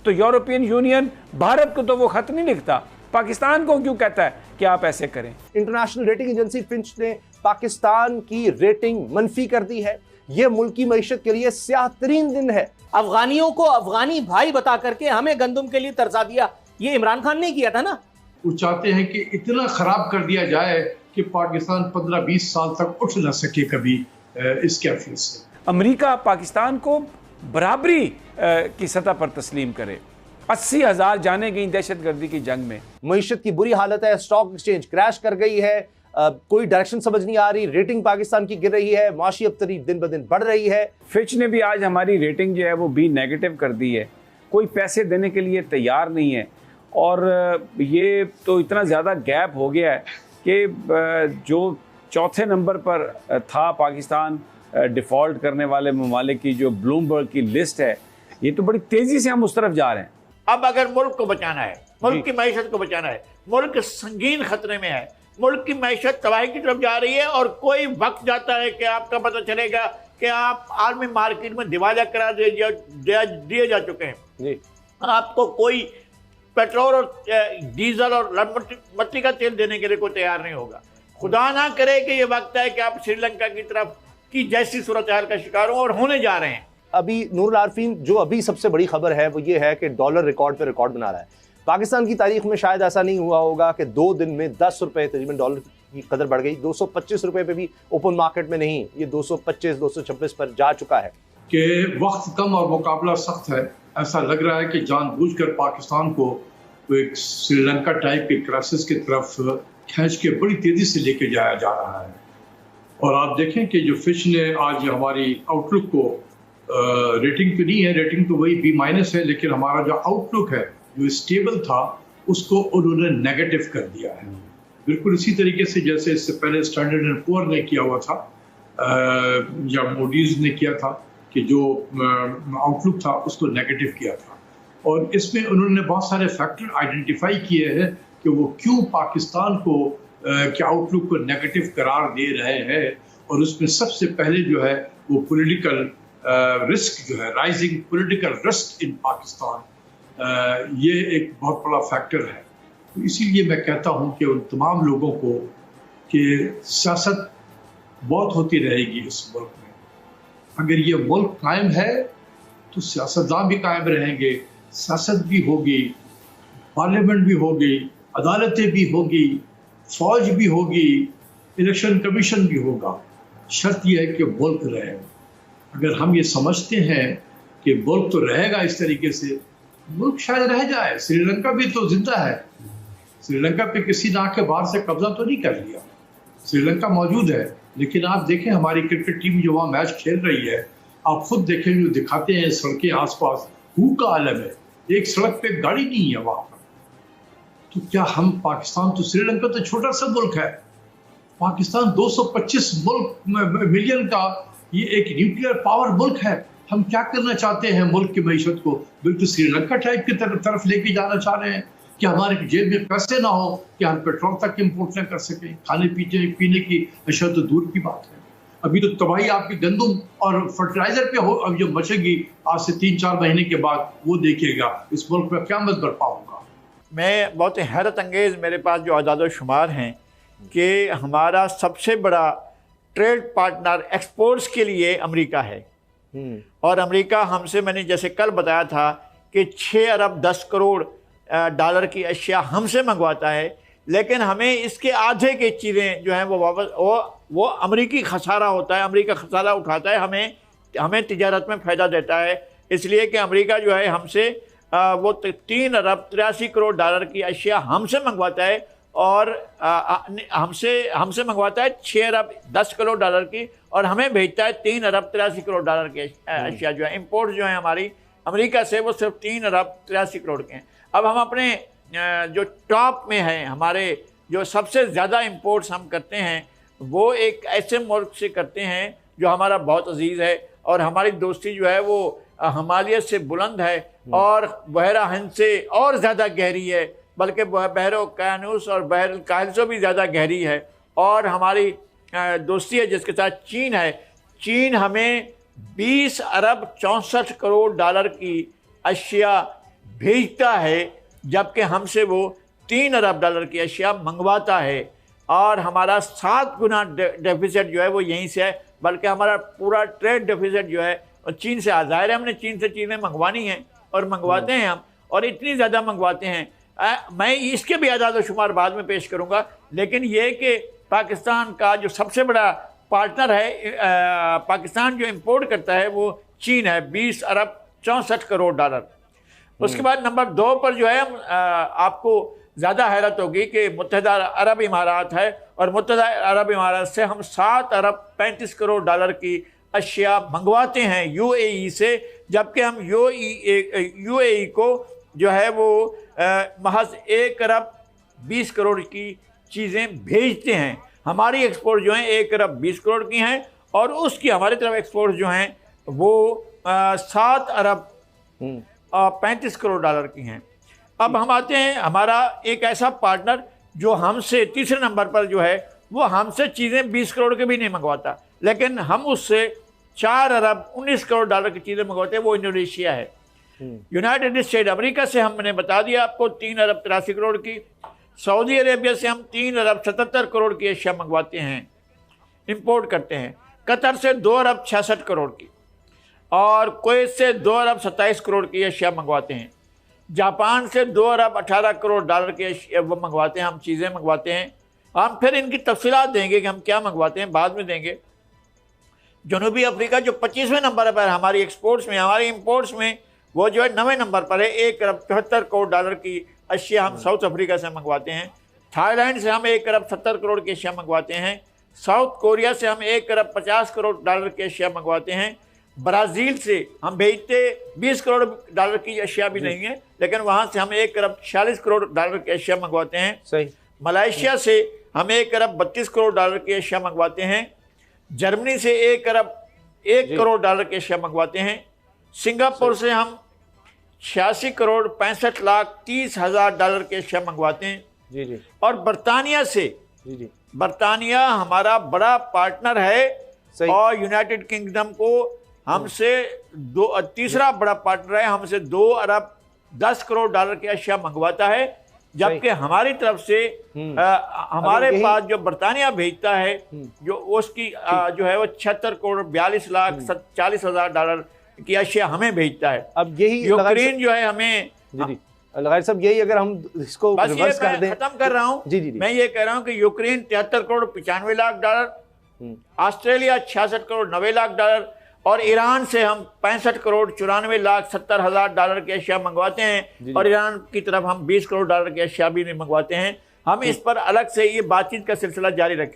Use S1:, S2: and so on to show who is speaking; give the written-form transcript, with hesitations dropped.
S1: तो European union Bharat को तो वो खत नहीं लिखता, पाकिस्तान को क्यों कहता है कि आप ऐसे करें?
S2: इंटरनेशनल रेटिंग एजेंसी फिंच ने पाकिस्तान की रेटिंग मनफी कर दी है। यह मुल्क की मईशत के लिए स्याह तरीन दिन है।
S3: अफगानियों को अफगानी भाई बता करके हमें गंदम के लिए तरसा दिया, ये इमरान खान ने किया था ना।
S4: वो चाहते हैं कि इतना खराब कर दिया जाए कि पाकिस्तान 15-20 साल तक उठ न सके कभी इस कैफियत से।
S1: अमेरिका पाकिस्तान को बराबरी की सतह पर तस्लीम करे। 80,000 जाने गई दहशतगर्दी की जंग में।
S2: मईशत की बुरी हालत है, स्टॉक एक्सचेंज क्रैश कर गई है, कोई डायरेक्शन समझ नहीं आ रही, रेटिंग पाकिस्तान की गिर रही है, माशी अबतरी दिन ब दिन बढ़ रही है।
S1: फिच ने भी आज हमारी रेटिंग जो है वो B नेगेटिव कर दी है। कोई पैसे देने के लिए तैयार नहीं है और ये तो इतना ज़्यादा गैप हो गया है कि जो चौथे नंबर पर था पाकिस्तान डिफ़ॉल्ट करने वाले ममालिक की जो ब्लूमबर्ग की लिस्ट है, ये तो बड़ी तेज़ी से हम उस तरफ जा रहे हैं।
S5: अब अगर मुल्क को बचाना है, मुल्क की मईशत को बचाना है, मुल्क संगीन खतरे में है, मुल्क की मईशत तबाही की तरफ जा रही है और कोई वक्त जाता है कि आपका पता चलेगा कि आप आर्मी मार्केट में दिवालिया करा दिए जा चुके हैं जी। आपको कोई पेट्रोल और डीजल और मट्टी का तेल देने के लिए कोई तैयार नहीं होगा। खुदा ना करे कि ये वक्त है कि आप श्रीलंका की तरफ की जैसी सूरत हाल का शिकार हो, और होने जा रहे हैं।
S2: अभी नूरुल आरफीन, जो अभी सबसे बड़ी खबर है वो ये है कि डॉलर रिकॉर्ड पे रिकॉर्ड बना रहा है। पाकिस्तान की तारीख में शायद ऐसा नहीं हुआ होगा कि 2 दिन में 10 रुपए तकरीबन डॉलर की कदर बढ़ गई। 225 रुपए पे भी ओपन मार्केट में नहीं, ये 225-226 पर जा चुका है।
S4: कि वक्त कम और मुकाबला सख्त है। ऐसा लग रहा है कि जानबूझकर पाकिस्तान को एक श्रीलंका टाइप के क्राइसिस की तरफ खींच के बड़ी तेजी से लेके जाया जा रहा है। और आप देखें कि जो फिच ने आज हमारी आउटलुक को रेटिंग तो नहीं है, रेटिंग तो वही B- है, लेकिन हमारा जो आउटलुक है जो स्टेबल था उसको उन्होंने नेगेटिव कर दिया है। बिल्कुल इसी तरीके से जैसे इससे पहले स्टैंडर्ड एंड पुअर ने किया हुआ था या मूडीज ने किया था कि जो आउटलुक था उसको नेगेटिव किया था। और इसमें उन्होंने बहुत सारे फैक्टर आइडेंटिफाई किए हैं कि वो क्यों पाकिस्तान को के आउटलुक को नेगेटिव करार दे रहे हैं। और उसमें सबसे पहले जो है वो पॉलिटिकल रिस्क जो है, rising political risk in Pakistan, ये एक बहुत बड़ा फैक्टर है। तो इसीलिए मैं कहता हूँ कि उन तमाम लोगों को कि सियासत बहुत होती रहेगी इस मुल्क में। अगर ये मुल्क कायम है तो सियासतदान भी कायम रहेंगे, सियासत भी होगी, पार्लियामेंट भी होगी, अदालतें भी होगी, फौज भी होगी, इलेक्शन कमीशन भी होगा। शर्त यह है कि मुल्क रहे। अगर हम ये समझते हैं कि मुल्क तो रहेगा इस तरीके से, मुल्क शायद रह जाए। श्रीलंका भी तो जिंदा है, श्रीलंका पे किसी ने आके बाहर से कब्जा तो नहीं कर लिया, श्रीलंका मौजूद है। लेकिन आप देखें हमारी क्रिकेट टीम जो वहाँ मैच खेल रही है, आप खुद देखें, जो दिखाते हैं सड़कें आसपास हू का आलम है, एक सड़क पे गाड़ी नहीं है वहाँ पर। तो क्या हम पाकिस्तान, तो श्रीलंका तो छोटा सा मुल्क है, पाकिस्तान 225 मिलियन का ये एक न्यूक्लियर पावर मुल्क है। हम क्या करना चाहते हैं मुल्क की मईशत को बिल्कुल श्रीलंका टाइप की तरफ लेके जाना चाह रहे हैं कि हमारे जेब में पैसे ना हो कि हम पेट्रोल तक इम्पोर्ट न कर सकें, खाने पीने की अशिया तो दूर की बात है। अभी तो तबाही आपकी गंदम और फर्टिलाइजर पे हो, अब जो मचेगी आज से 3-4 महीने के बाद वो देखिएगा इस मुल्क में क़यामत बरपा होगा।
S5: मैं बहुत हैरत अंगेज़ मेरे पास जो आदाद शुमार हैं कि हमारा सबसे बड़ा ट्रेड पार्टनर एक्सपोर्ट्स के लिए अमेरिका है। और अमेरिका हमसे, मैंने जैसे कल बताया था कि 6 अरब 10 करोड़ डॉलर की अशिया हमसे मंगवाता है, लेकिन हमें इसके आधे की चीज़ें जो हैं वो वापस वो अमेरिकी खसारा होता है, अमेरिका खसारा उठाता है, हमें तिजारत में फ़ायदा देता है। इसलिए कि अमेरिका जो है हमसे वो 3 अरब 83 करोड़ डॉलर की अशिया हमसे मंगवाता है और हमसे मंगवाता है 6 अरब 10 करोड़ डॉलर की, और हमें भेजता है 3 अरब 83 करोड़ डॉलर की अशिया जो है। इंपोर्ट जो है हमारी अमेरिका से वो सिर्फ 3 अरब 83 करोड़ के हैं। अब हम अपने जो टॉप में हैं, हमारे जो सबसे ज़्यादा इंपोर्ट्स हम करते हैं वो एक ऐसे मुल्क से करते हैं जो हमारा बहुत अजीज़ है, और हमारी दोस्ती जो है वो हिमालय से बुलंद है और बहरा हिंद से और ज़्यादा गहरी है, बल्कि बहरो कानूस और बहर काहिल से भी ज़्यादा गहरी है। और हमारी दोस्ती है जिसके साथ चीन है। चीन हमें 20 अरब 64 करोड़ डॉलर की अशिया भेजता है, जबकि हमसे वो 3 अरब डॉलर की अशिया मंगवाता है। और हमारा 7 गुना डेफिसिट जो है वो यहीं से है, बल्कि हमारा पूरा ट्रेड डेफिसिट जो है और चीन से ज़ाहिर है हमने चीन से चीज़ें मंगवानी हैं और मंगवाते हैं हम, और इतनी ज़्यादा मंगवाते हैं। मैं इसके भी आदाद व शुमार बाद में पेश करूँगा, लेकिन ये कि पाकिस्तान का जो सबसे बड़ा पार्टनर है, पाकिस्तान जो इंपोर्ट करता है वो चीन है, 20 अरब 64 करोड़ डॉलर। उसके बाद नंबर 2 पर जो है हम आपको ज़्यादा हैरत होगी कि मुत्तहिदा अरब इमारात है, और मुत्तहिदा अरब इमारात से हम 7 अरब 35 करोड़ डॉलर की अशिया मंगवाते हैं यूएई से, जबकि हम यूएई को जो है वो महज 1 अरब 20 करोड़ की चीज़ें भेजते हैं। हमारी एक्सपोर्ट जो है 1 अरब 20 करोड़ की हैं, और उसकी हमारी तरफ एक्सपोर्ट जो हैं वो 7 अरब 35 करोड़ डॉलर की हैं। अब हम आते हैं हमारा एक ऐसा पार्टनर जो हमसे तीसरे नंबर पर जो है वो हमसे चीज़ें 20 करोड़ के भी नहीं मंगवाता, लेकिन हम उससे 4 अरब 19 करोड़ डॉलर की चीज़ें मंगवाते हैं, वो इंडोनेशिया है। यूनाइटेड स्टेट अमेरिका से हमने बता दिया आपको 3 अरब 83 करोड़ की। सऊदी अरेबिया से हम 3 अरब 77 करोड़ की अशिया मंगवाते हैं, इंपोर्ट करते हैं। कतर से 2 अरब 66 करोड़ की, और कुवैत से 2 अरब 27 करोड़ की अशिया मंगवाते हैं। जापान से 2 अरब 18 करोड़ डॉलर की वो मंगवाते हैं, हम चीज़ें मंगवाते हैं। हम फिर इनकी तफसीलात देंगे कि हम क्या मंगवाते हैं, बाद में देंगे। जनूबी अफ्रीका जो 25वें नंबर पर हमारी एक्सपोर्ट्स में, हमारी इंपोर्ट्स में वो जो है 9वें नंबर पर है, 1 अरब 74 करोड़ डॉलर की अशिया हम साउथ अफ्रीका से मंगवाते हैं। थाईलैंड से हम 1 अरब 70 करोड़ की अशिया मंगवाते हैं। साउथ कोरिया से हम 1 अरब 50 करोड़ डॉलर की अशिया मंगवाते हैं। ब्राज़ील से हम भेजते 20 करोड़ डॉलर की अशिया भी नहीं है, लेकिन वहाँ से हम 1 अरब 46 करोड़ डॉलर की अशिया मंगवाते हैं।
S2: सही।
S5: मलेशिया से हम 1 अरब 32 करोड़ डॉलर की अशिया मंगवाते हैं। जर्मनी से 1 अरब 1 करोड़ डॉलर की अशिया मंगवाते हैं। सिंगापुर से हम 86 करोड़ 65 लाख 30 हज़ार डॉलर की अशिया मंगवाते हैं।
S2: जी जी।
S5: और बरतानिया से,
S2: जी जी,
S5: बरतानिया हमारा बड़ा पार्टनर है,
S2: सही।
S5: और यूनाइटेड किंगडम को हमसे तीसरा बड़ा पार्टनर है, हमसे 2 अरब 10 करोड़ डॉलर की अशिया मंगवाता है, जबकि हमारी तरफ से हमारे पास जो बरतानिया भेजता है जो उसकी जो है वो 76 करोड़ 42 लाख 40 हज़ार डॉलर की अशिया हमें भेजता है।
S2: अब यही
S5: यूक्रेन जो है हमें,
S2: जी जी लगायर साहब, यही अगर हम इसको
S5: बस ये
S2: रिवर्स कर दें,
S5: खत्म कर रहा हूँ।
S2: जी जी जी,
S5: मैं ये कह रहा हूँ कि Ukraine 73 crore 95 lakh dollar, Australia 66 crore 90 lakh dollar, और ईरान से हम 65 करोड़ 94 लाख 70 हज़ार डॉलर की अशिया मंगवाते हैं, और ईरान की तरफ हम 20 करोड़ डॉलर की अशिया भी नहीं मंगवाते हैं। हम इस पर अलग से ये बातचीत का सिलसिला जारी रखें।